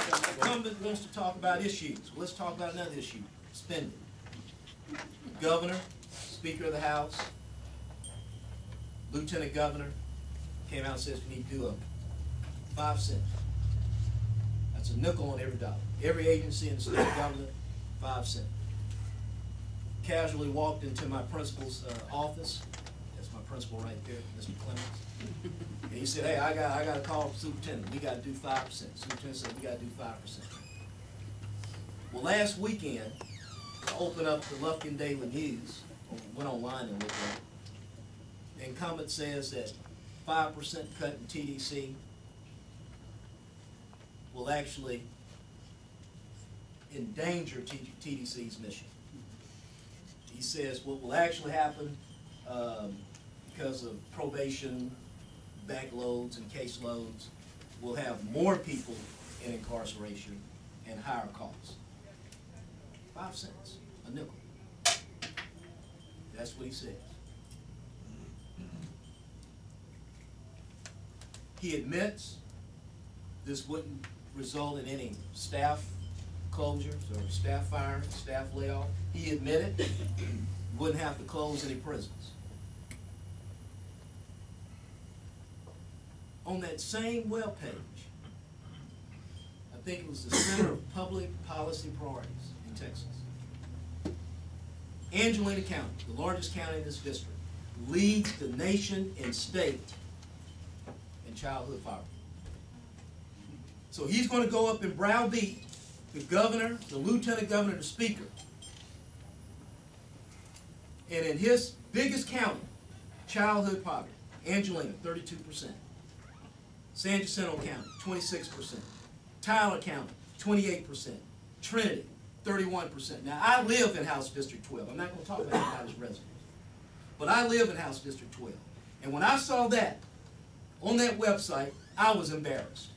The incumbent wants to talk about issues. Well, let's talk about another issue, spending. Governor, Speaker of the House, Lieutenant Governor came out and says we need to do a 5 cent. That's a nickel on every dollar. Every agency in the state government, 5 cents. Casually walked into my principal's office. That's my principal right there, Mr. Clemens. And he said, hey, I got to call the superintendent. We got to do 5%. Superintendent said, we got to do 5%. Well, last weekend, I opened up the Lufkin Daily News, went online and looked at it. The incumbent says that 5% cut in TDC will actually endanger TDC's mission. He says what will actually happen because of probation, backloads, and caseloads, we'll have more people in incarceration and higher costs. 5 cents, a nickel. That's what he says. He admits this wouldn't result in any staff closures or staff firing, staff layoff. He admitted wouldn't have to close any prisons. On that same webpage, I think it was the Center of Public Policy Priorities in Texas. Angelina County, the largest county in this district, leads the nation in state in childhood poverty. So he's going to go up and browbeat the governor, the lieutenant governor, the speaker. And in his biggest county, childhood poverty, Angelina, 32%. San Jacinto County, 26%. Tyler County, 28%. Trinity, 31%. Now, I live in House District 12. I'm not going to talk about anybody's residence. But I live in House District 12. And when I saw that on that website, I was embarrassed.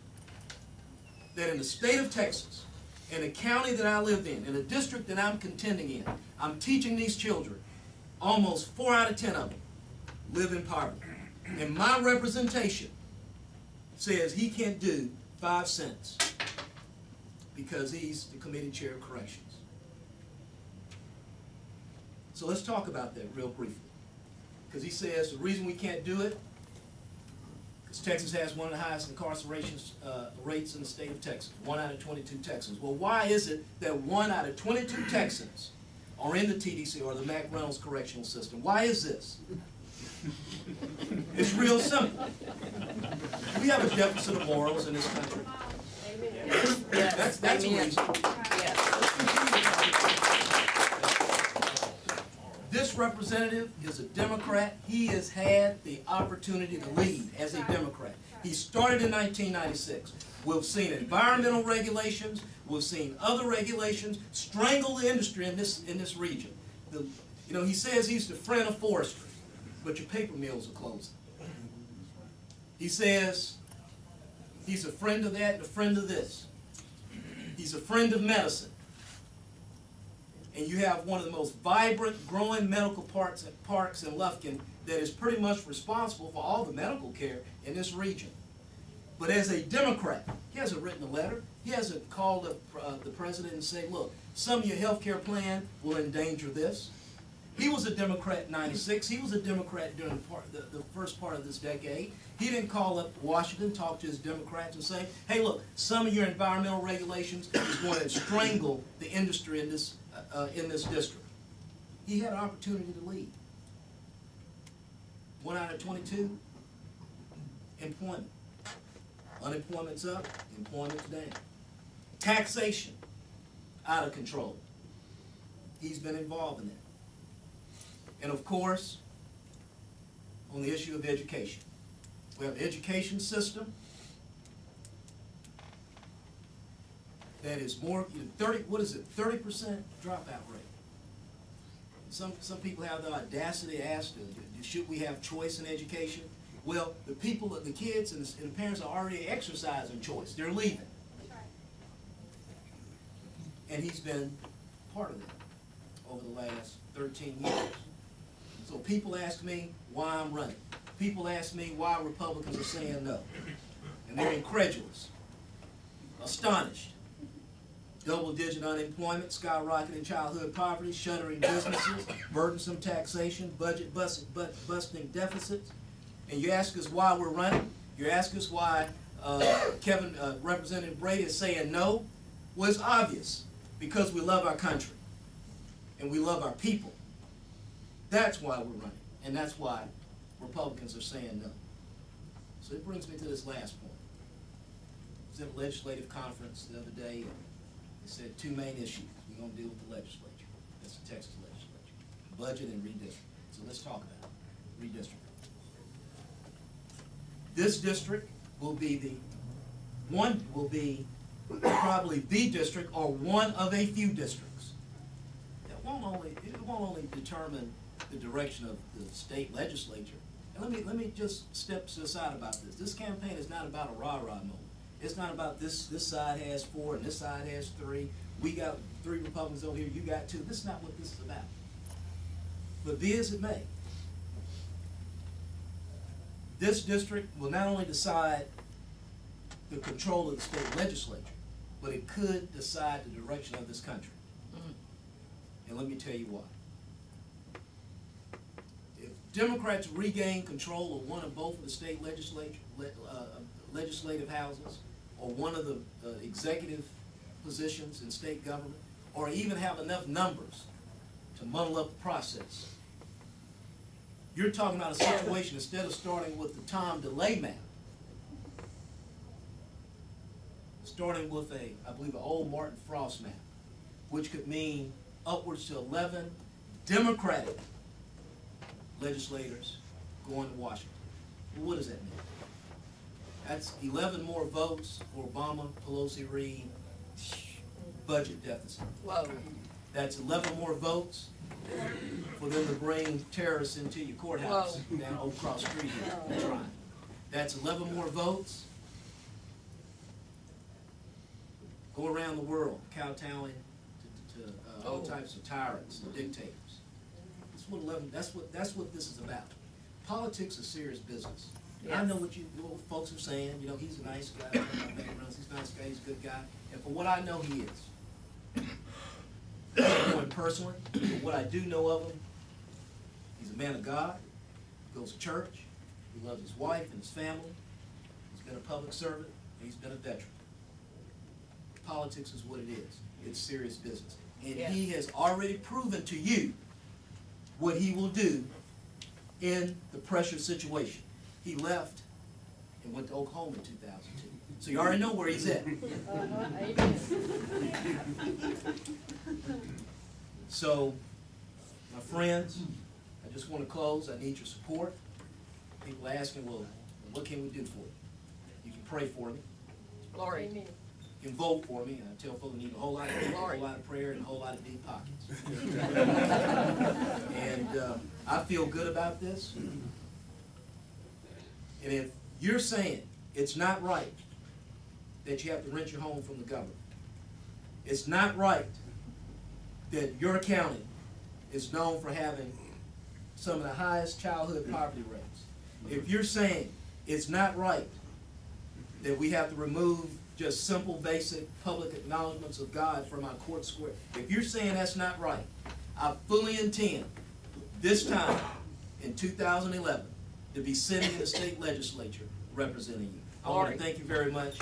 That in the state of Texas, in the county that I live in the district that I'm contending in, I'm teaching these children, almost 4 out of 10 of them live in poverty. And my representation says he can't do 5 cents because he's the committee chair of corrections. So let's talk about that real briefly. Because he says the reason we can't do it is Texas has one of the highest incarceration rates in the state of Texas, 1 out of 22 Texans. Well, why is it that 1 out of 22 Texans are in the TDC or the Mac Reynolds Correctional System? Why is this? It's real simple. We have a deficit of morals in this country. That's the reason. This representative is a Democrat. He has had the opportunity to lead as a Democrat. He started in 1996. We've seen environmental regulations. We've seen other regulations strangle the industry in this region. He says he's the friend of forestry, but your paper mills are closing. He says he's a friend of that and a friend of this. He's a friend of medicine. And you have one of the most vibrant, growing medical parks in Lufkin that is pretty much responsible for all the medical care in this region. But as a Democrat, he hasn't written a letter. He hasn't called up the president and said, look, some of your health care plan will endanger this. He was a Democrat in 96. He was a Democrat during the first part of this decade. He didn't call up Washington, talk to his Democrats and say, hey, look, some of your environmental regulations is going to strangle the industry in this district. He had an opportunity to lead. 1 out of 22, employment. Unemployment's up, employment's down. Taxation, out of control. He's been involved in that. And of course, on the issue of education. We have an education system that is more, 30% dropout rate. Some people have the audacity to ask, should we have choice in education? Well, the kids and the parents are already exercising choice. They're leaving. And he's been part of that over the last 13 years. So people ask me why I'm running. People ask me why Republicans are saying no. And they're incredulous, astonished. double-digit unemployment, skyrocketing childhood poverty, shuttering businesses, burdensome taxation, budget busting deficits. And you ask us why we're running. You ask us why Representative Brady is saying no. Well, it's obvious. Because we love our country. And we love our people. That's why we're running. And that's why Republicans are saying no. So it brings me to this last point. I was at a legislative conference the other day, and they said two main issues we're going to deal with the legislature. That's the Texas legislature. Budget and redistricting. So let's talk about it. Redistricting. This district will be probably the district or one of a few districts. It won't only determine the direction of the state legislature. And let me just step aside about this. This campaign is not about a rah-rah moment. It's not about this side has 4 and this side has 3. We got 3 Republicans over here, you got 2. This is not what this is about. But be as it may, this district will not only decide the control of the state legislature, but it could decide the direction of this country. And let me tell you why. If Democrats regain control of one or both of the state legislative houses, or one of the executive positions in state government, or even have enough numbers to muddle up the process, you're talking about a situation, instead of starting with the Tom DeLay map, starting with I believe, an old Martin Frost map, which could mean upwards to 11 Democratic legislators going to Washington. Well, what does that mean? That's 11 more votes for Obama, Pelosi, Reed, budget deficit. Whoa. That's 11 more votes for them to bring terrorists into your courthouse down Old Cross Street here. That's right. That's 11 more votes. Go around the world, kowtowing to all types of tyrants and dictators. That's what this is about. Politics is serious business. Yes. I know what folks are saying. You know, he's a nice guy. He's a nice guy. He's a good guy. And for what I know, he is. I don't know him personally, but what I do know of him, he's a man of God. He goes to church. He loves his wife and his family. He's been a public servant, and he's been a veteran. Politics is what it is. It's serious business. And yes, he has already proven to you what he will do in the pressure situation. He left and went to Oklahoma in 2002. So you already know where he's at. So, my friends, I just want to close. I need your support. People are asking, well, what can we do for you? You can pray for me. Glory. You can vote for me. And I tell folks, I need a whole lot of prayer and a whole lot of deep pockets. And I feel good about this. And if you're saying it's not right that you have to rent your home from the government, it's not right that your county is known for having some of the highest childhood poverty rates, if you're saying it's not right that we have to remove just simple, basic public acknowledgments of God from our court square, if you're saying that's not right, I fully intend this time in 2011 to be sitting in the state legislature representing you. I want to thank you very much.